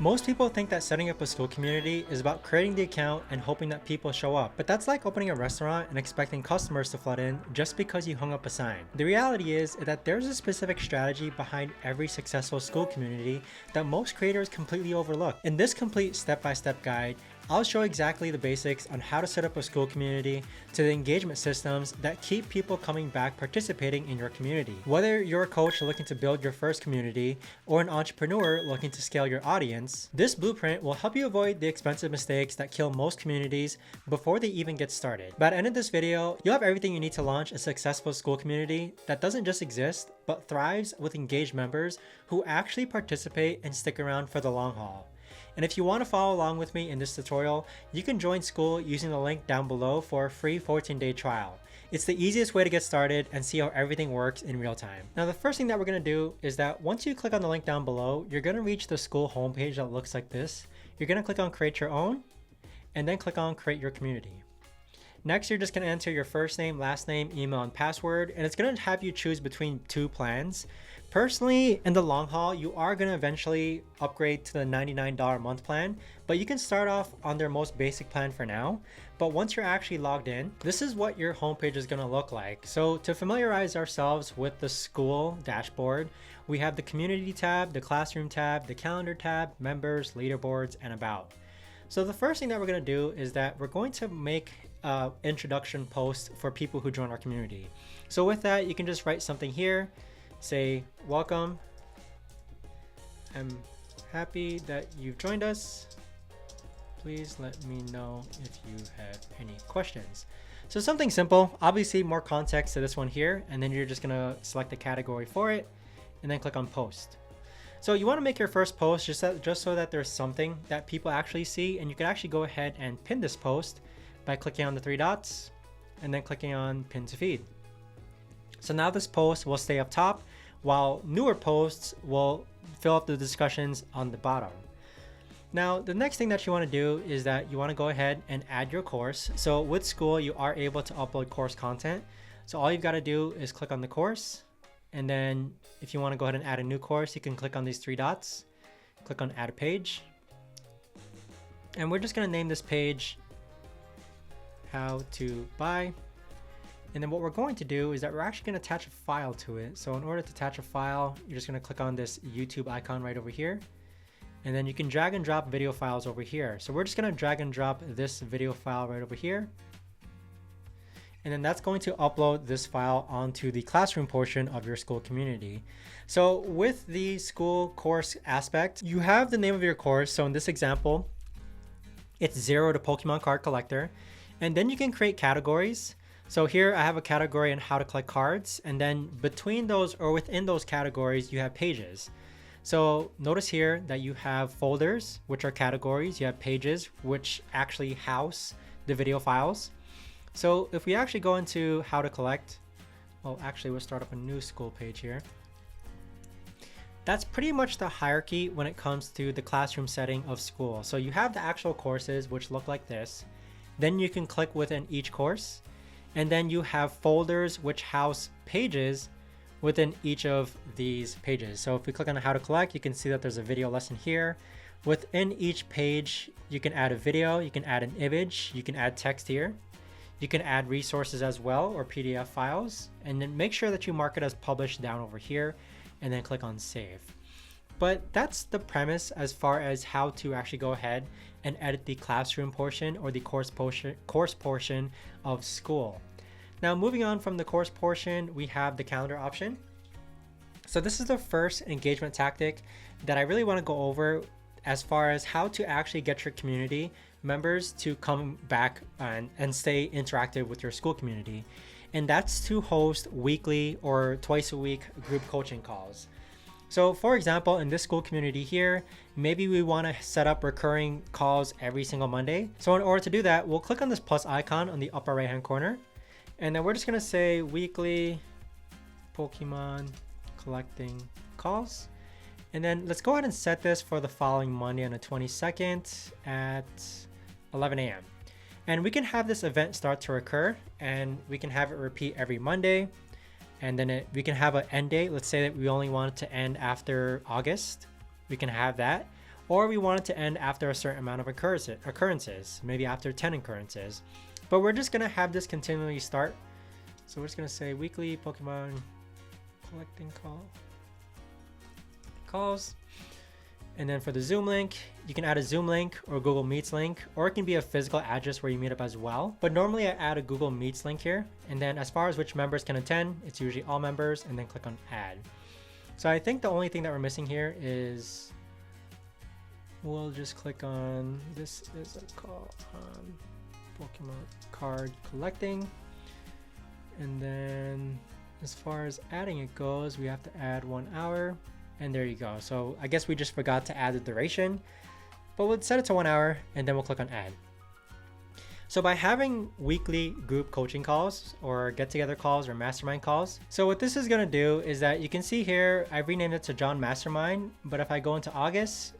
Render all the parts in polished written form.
Most people think that setting up a Skool community is about creating the account and hoping that people show up, but that's like opening a restaurant and expecting customers to flood in just because you hung up a sign. The reality is that there's a specific strategy behind every successful Skool community that most creators completely overlook. In this complete step-by-step guide, I'll show exactly the basics on how to set up a Skool community to the engagement systems that keep people coming back participating in your community. Whether you're a coach looking to build your first community or an entrepreneur looking to scale your audience, this blueprint will help you avoid the expensive mistakes that kill most communities before they even get started. By the end of this video, you'll have everything you need to launch a successful Skool community that doesn't just exist, but thrives with engaged members who actually participate and stick around for the long haul. And if you want to follow along with me in this tutorial, you can join Skool using the link down below for a free 14-day trial. It's the easiest way to get started and see how everything works in real time. Now, the first thing that we're going to do is that once you click on the link down below, you're going to reach the Skool homepage that looks like this. You're going to click on create your own and then click on create your community. Next, you're just going to enter your first name, last name, email, and password, and it's going to have you choose between two plans. Personally, in the long haul, you are going to eventually upgrade to the $99 a month plan, but you can start off on their most basic plan for now. But once you're actually logged in, this is what your homepage is going to look like. So to familiarize ourselves with the Skool dashboard, we have the community tab, the classroom tab, the calendar tab, members, leaderboards, and about. So the first thing that we're going to do is that we're going to make an introduction post for people who join our community. So with that, you can just write something here. Say, welcome. I'm happy that you've joined us. Please let me know if you have any questions. So something simple, obviously more context to this one here, and then you're just gonna select a category for it and then click on post. So you wanna make your first post just so that there's something that people actually see, and you can actually go ahead and pin this post by clicking on the three dots and then clicking on pin to feed. So now this post will stay up top while newer posts will fill up the discussions on the bottom. Now, the next thing that you want to do is that you want to go ahead and add your course. So with Skool, you are able to upload course content. So all you've got to do is click on the course. And then if you want to go ahead and add a new course, you can click on these three dots, click on add a page. And we're just going to name this page how to buy. And then what we're going to do is that we're actually going to attach a file to it. So in order to attach a file, you're just going to click on this YouTube icon right over here. And then you can drag and drop video files over here. So we're just going to drag and drop this video file right over here. And then that's going to upload this file onto the classroom portion of your Skool community. So with the Skool course aspect, you have the name of your course. So in this example, it's 0 to Pokemon Card Collector. And then you can create categories. So here I have a category on how to collect cards, and then between those or within those categories, you have pages. So notice here that you have folders, which are categories. You have pages, which actually house the video files. So if we actually go into how to collect, well, actually we'll start up a new Skool page here. That's pretty much the hierarchy when it comes to the classroom setting of Skool. So you have the actual courses, which look like this. Then you can click within each course. And then you have folders which house pages within each of these pages. So if we click on how to collect, you can see that there's a video lesson here. Within each page, you can add a video, you can add an image, you can add text here. You can add resources as well, or PDF files, and then make sure that you mark it as published down over here and then click on save. But that's the premise as far as how to actually go ahead and edit the classroom portion or the course portion of Skool. Now, moving on from the course portion, we have the calendar option. So this is the first engagement tactic that I really want to go over as far as how to actually get your community members to come back and stay interactive with your Skool community. And that's to host weekly or twice a week group coaching calls. So for example, in this Skool community here, maybe we want to set up recurring calls every single Monday. So in order to do that, we'll click on this plus icon on the upper right hand corner. And then we're just going to say weekly Pokemon collecting calls. And then let's go ahead and set this for the following Monday on the 22nd at 11 a.m. And we can have this event start to occur, and we can have it repeat every Monday. And then we can have an end date. Let's say that we only want it to end after August. We can have that. or we want it to end after a certain amount of occurrences, maybe after 10 occurrences. But we're just gonna have this continually start. So we're just gonna say weekly Pokemon collecting calls. And then for the Zoom link, you can add a Zoom link or Google Meets link, or it can be a physical address where you meet up as well. But normally I add a Google Meets link here. And then as far as which members can attend, it's usually all members, and then click on add. So I think the only thing that we're missing here is, we'll just click on, this is a call on Pokemon card collecting. And then as far as adding it goes, we have to add 1 hour. And there you go. So I guess we just forgot to add the duration, but we'll set it to 1 hour, and then we'll click on add. So by having weekly group coaching calls or get together calls or mastermind calls, so what this is going to do is that you can see here, I've renamed it to John Mastermind, but if I go into August,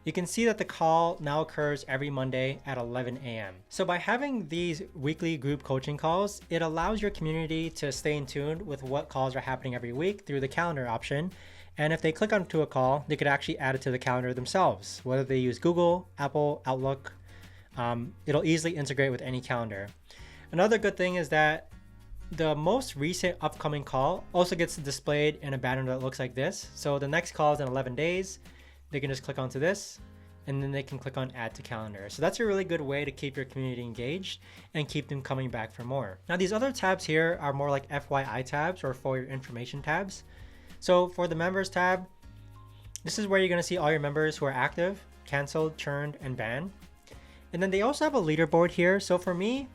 you can see that the call now occurs every Monday at 11 a.m. So by having these weekly group coaching calls, it allows your community to stay in tune with what calls are happening every week through the calendar option. And if they click onto a call, they could actually add it to the calendar themselves, whether they use Google, Apple, Outlook. It'll easily integrate with any calendar. Another good thing is that the most recent upcoming call also gets displayed in a banner that looks like this. So the next call is in 11 days. They can just click onto this, and then they can click on add to calendar. So that's a really good way to keep your community engaged and keep them coming back for more. Now these other tabs here are more like FYI tabs, or for your information tabs. So for the members tab, this is where you're gonna see all your members who are active, canceled, churned, and banned. And then they also have a leaderboard here. So for me,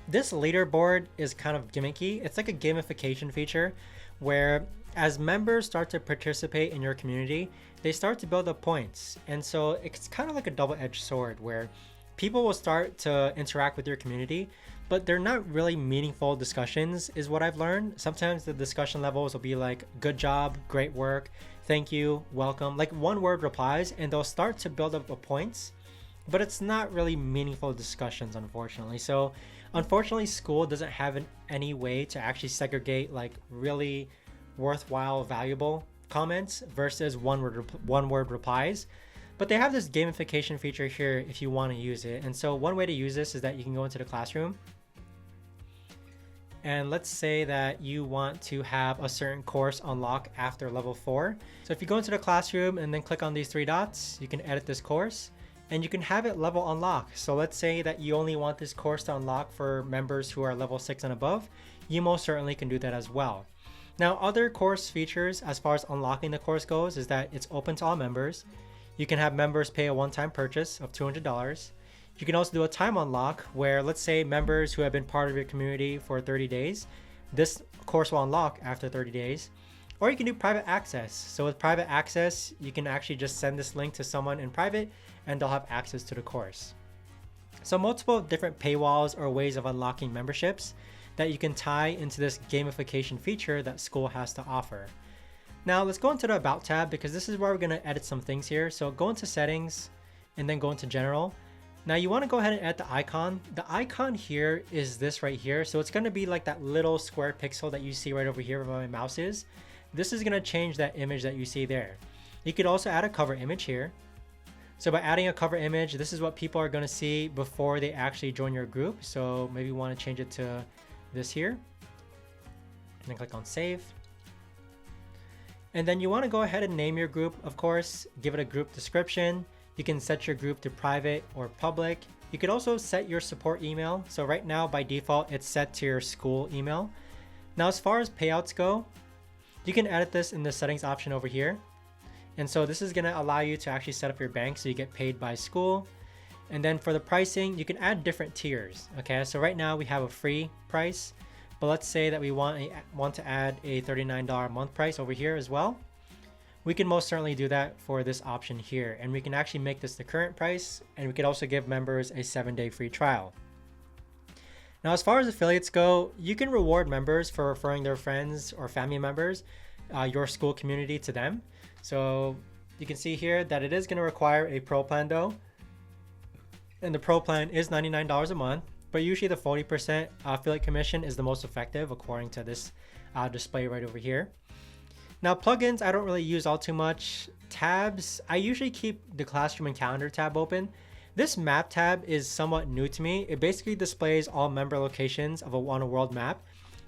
this leaderboard is kind of gimmicky. It's like a gamification feature where as members start to participate in your community, they start to build up points. And so it's kind of like a double-edged sword where people will start to interact with your community, but they're not really meaningful discussions is what I've learned. Sometimes the discussion levels will be like, good job, great work, thank you, welcome, like one word replies, and they'll start to build up points, but it's not really meaningful discussions, unfortunately. So unfortunately, Skool doesn't have any way to actually segregate like really worthwhile, valuable comments versus one word replies. But they have this gamification feature here if you want to use it. And so one way to use this is that you can go into the classroom, and let's say that you want to have a certain course unlock after level 4. So if you go into the classroom and then click on these 3 dots, you can edit this course and you can have it level unlock. So let's say that you only want this course to unlock for members who are level 6 and above. You most certainly can do that as well. Now, other course features as far as unlocking the course goes is that it's open to all members. You can have members pay a one-time purchase of $200. You can also do a time unlock where, let's say, members who have been part of your community for 30 days, this course will unlock after 30 days. Or you can do private access. So with private access, you can actually just send this link to someone in private and they'll have access to the course. So multiple different paywalls or ways of unlocking memberships that you can tie into this gamification feature that Skool has to offer. Now let's go into the About tab, because this is where we're going to edit some things here. So go into settings and then go into general. Now you want to go ahead and edit the icon. The icon here is this right here. So it's going to be like that little square pixel that you see right over here where my mouse is. This is going to change that image that you see there. You could also add a cover image here. So by adding a cover image, this is what people are going to see before they actually join your group. So maybe you want to change it to this here, and then click on save. And then you want to go ahead and name your group, of course, give it a group description. You can set your group to private or public. You could also set your support email. So right now by default, it's set to your Skool email. Now, as far as payouts go, you can edit this in the settings option over here. And so this is going to allow you to actually set up your bank so you get paid by Skool. And then for the pricing, you can add different tiers. Okay, so right now we have a free price, but let's say that we want to add a $39 a month price over here as well. We can most certainly do that for this option here, and we can actually make this the current price, and we could also give members a 7-day free trial. Now, as far as affiliates go, you can reward members for referring their friends or family members, your Skool community, to them. So you can see here that it is going to require a pro plan though. And the pro plan is $99 a month, but usually the 40% affiliate commission is the most effective according to this display right over here. Now plugins, I don't really use all too much. Tabs, I usually keep the classroom and calendar tab open. This map tab is somewhat new to me. It basically displays all member locations of on a world map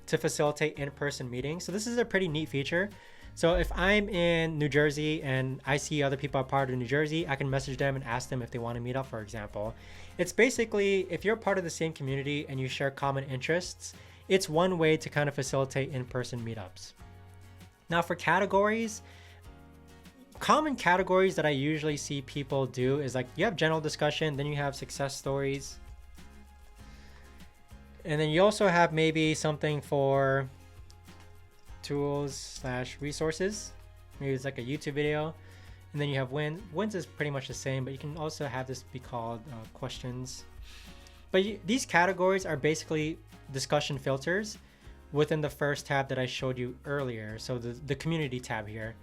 to facilitate in-person meetings. So this is a pretty neat feature. So if I'm in New Jersey and I see other people are part of New Jersey, I can message them and ask them if they want to meet up, for example. It's basically, if you're part of the same community and you share common interests, it's one way to kind of facilitate in-person meetups. Now for categories, common categories that I usually see people do is like you have general discussion, then you have success stories. And then you also have maybe something for tools / resources. Maybe it's like a YouTube video. And then you have wins. Wins is pretty much the same, but you can also have this be called questions. But these categories are basically discussion filters within the first tab that I showed you earlier. So the community tab here.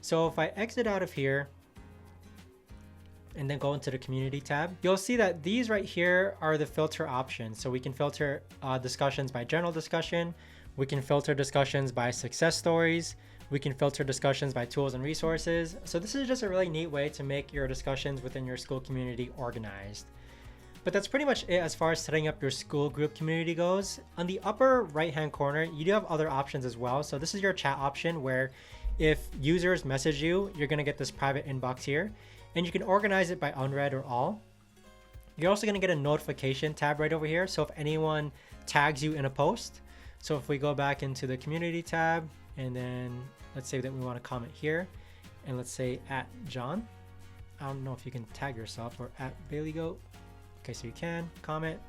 So if I exit out of here and then go into the community tab, you'll see that these right here are the filter options. So we can filter discussions by general discussion. We can filter discussions by success stories. We can filter discussions by tools and resources. So this is just a really neat way to make your discussions within your Skool community organized. But that's pretty much it as far as setting up your Skool group community goes. On the upper right-hand corner, you do have other options as well. So this is your chat option where if users message you, you're gonna get this private inbox here, and you can organize it by unread or all. You're also gonna get a notification tab right over here. So if anyone tags you in a post, so if we go back into the community tab, and then let's say that we want to comment here, and let's say @John. I don't know if you can tag yourself, or @BaileyGoat. Okay, so you can comment.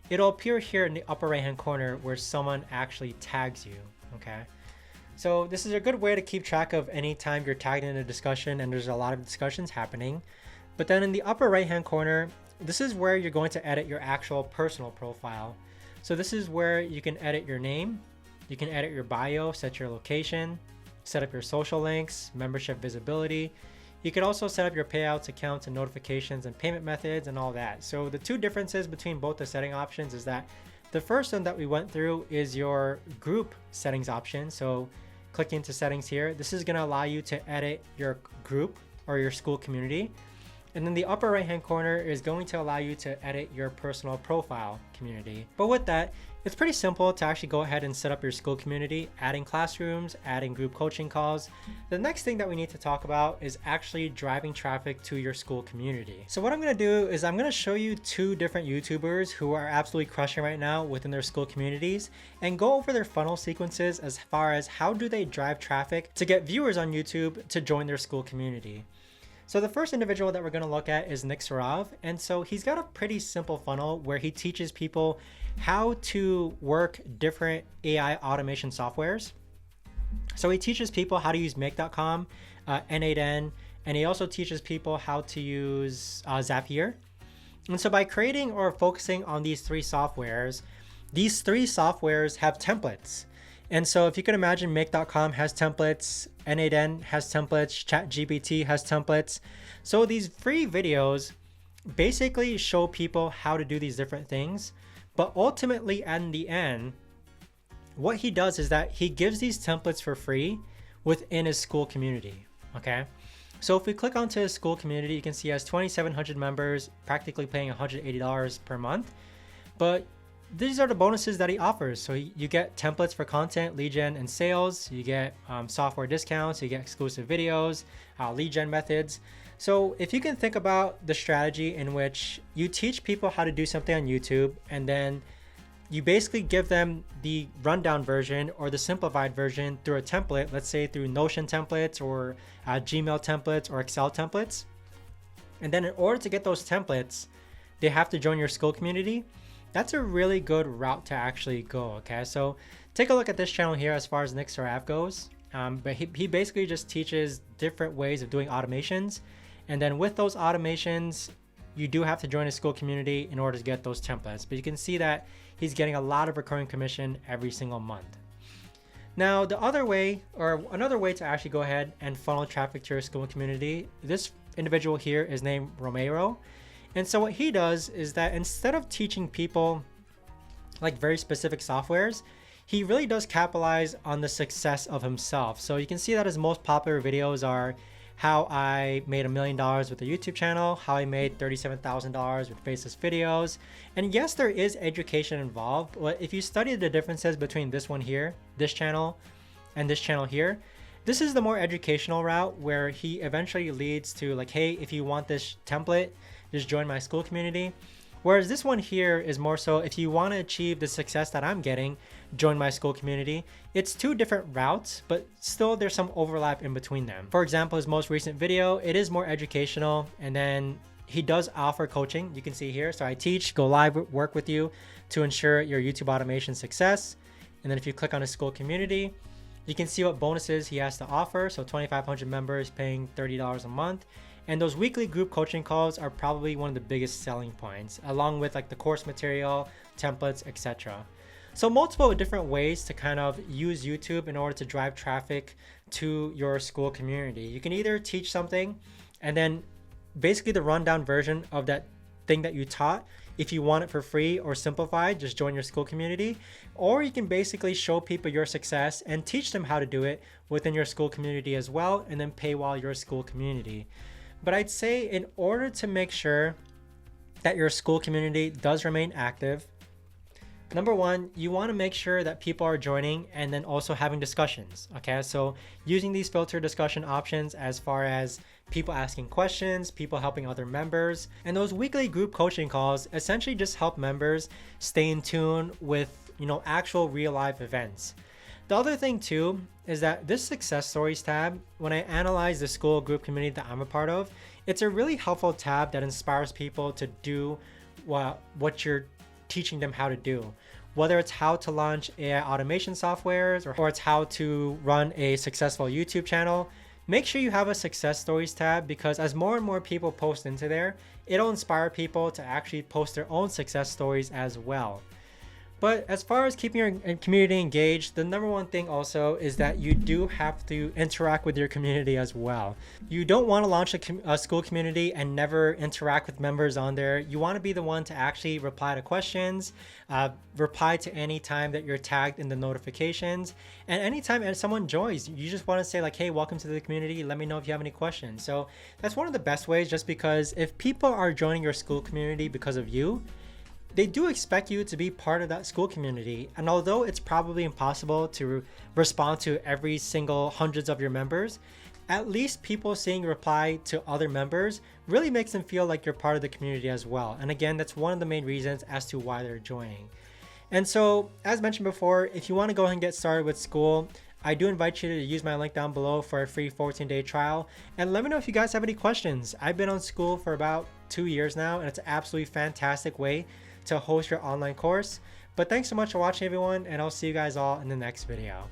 It'll appear here in the upper right hand corner where someone actually tags you. Okay, so this is a good way to keep track of any time you're tagged in a discussion and there's a lot of discussions happening. But then in the upper right hand corner, this is where you're going to edit your actual personal profile. So this is where you can edit your name, you can edit your bio, set your location, set up your social links, membership visibility. You can also set up your payouts, accounts, and notifications and payment methods and all that. So the two differences between both the setting options is that the first one that we went through is your group settings option. So click into settings here. This is going to allow you to edit your group or your Skool community. And then the upper right hand corner is going to allow you to edit your personal profile community. But with that, it's pretty simple to actually go ahead and set up your Skool community, adding classrooms, adding group coaching calls. The next thing that we need to talk about is actually driving traffic to your Skool community. So what I'm going to do is I'm going to show you two different YouTubers who are absolutely crushing right now within their Skool communities and go over their funnel sequences as far as how do they drive traffic to get viewers on YouTube to join their Skool community. So the first individual that we're going to look at is Nick Sarov. And so he's got a pretty simple funnel where he teaches people how to work different AI automation softwares. So he teaches people how to use Make.com, N8N, and he also teaches people how to use Zapier. And so by creating or focusing on these three softwares have templates. And so if you can imagine, Make.com has templates, N8N has templates, ChatGPT has templates. So these free videos basically show people how to do these different things. But ultimately, in the end, what he does is that he gives these templates for free within his Skool community. Okay. So if we click onto his Skool community, you can see he has 2,700 members, practically paying $180 per month. But these are the bonuses that he offers. So you get templates for content, lead gen, and sales. You get software discounts. You get exclusive videos, lead gen methods. So if you can think about the strategy in which you teach people how to do something on YouTube, and then you basically give them the rundown version or the simplified version through a template, let's say through Notion templates or Gmail templates or Excel templates. And then in order to get those templates, they have to join your Skool community. That's a really good route to actually go. Okay, so take a look at this channel here as far as Nick Saraf goes. But he basically just teaches different ways of doing automations. And then with those automations, you do have to join a Skool community in order to get those templates. But you can see that he's getting a lot of recurring commission every single month. Now, the other way, or another way to actually go ahead and funnel traffic to your Skool community, this individual here is named Romero. And so what he does is that instead of teaching people like very specific softwares, he really does capitalize on the success of himself. So you can see that his most popular videos are how I made $1 million with a YouTube channel, how I made $37,000 with faceless videos. And yes, there is education involved, but if you study the differences between this one here, this channel, and this channel here, this is the more educational route where he eventually leads to like, hey, if you want this template, just join my Skool community. Whereas this one here is more so, if you want to achieve the success that I'm getting, join my Skool community. It's two different routes, but still there's some overlap in between them. For example, his most recent video, it is more educational, and then he does offer coaching. You can see here. So I teach, go live, work with you to ensure your YouTube automation success. And then if you click on his Skool community, you can see what bonuses he has to offer. So 2,500 members paying $30 a month. And those weekly group coaching calls are probably one of the biggest selling points, along with like the course material, templates, etc. So multiple different ways to kind of use YouTube in order to drive traffic to your Skool community. You can either teach something and then basically the rundown version of that thing that you taught. If you want it for free or simplified, just join your Skool community. Or you can basically show people your success and teach them how to do it within your Skool community as well, and then paywall your Skool community. But I'd say in order to make sure that your Skool community does remain active, number one, you want to make sure that people are joining and then also having discussions. Okay, so using these filter discussion options as far as people asking questions, people helping other members, and those weekly group coaching calls essentially just help members stay in tune with, actual real life events. The other thing too is that this success stories tab, when I analyze the Skool group community that I'm a part of, it's a really helpful tab that inspires people to do what you're teaching them how to do. Whether it's how to launch AI automation softwares or it's how to run a successful YouTube channel, make sure you have a success stories tab, because as more and more people post into there, it'll inspire people to actually post their own success stories as well. But as far as keeping your community engaged, the number one thing also is that you do have to interact with your community as well. You don't want to launch a Skool community and never interact with members on there. You want to be the one to actually reply to questions, reply to any time that you're tagged in the notifications, and anytime someone joins, you just want to say like, hey, welcome to the community. Let me know if you have any questions. So that's one of the best ways, just because if people are joining your Skool community because of you, they do expect you to be part of that Skool community. And although it's probably impossible to respond to every single hundreds of your members, at least people seeing reply to other members really makes them feel like you're part of the community as well. And again, that's one of the main reasons as to why they're joining. And so, as mentioned before, if you want to go ahead and get started with Skool, I do invite you to use my link down below for a free 14-day trial. And let me know if you guys have any questions. I've been on Skool for about 2 years now, and it's an absolutely fantastic way to host your online course. But thanks so much for watching, everyone, and I'll see you guys all in the next video.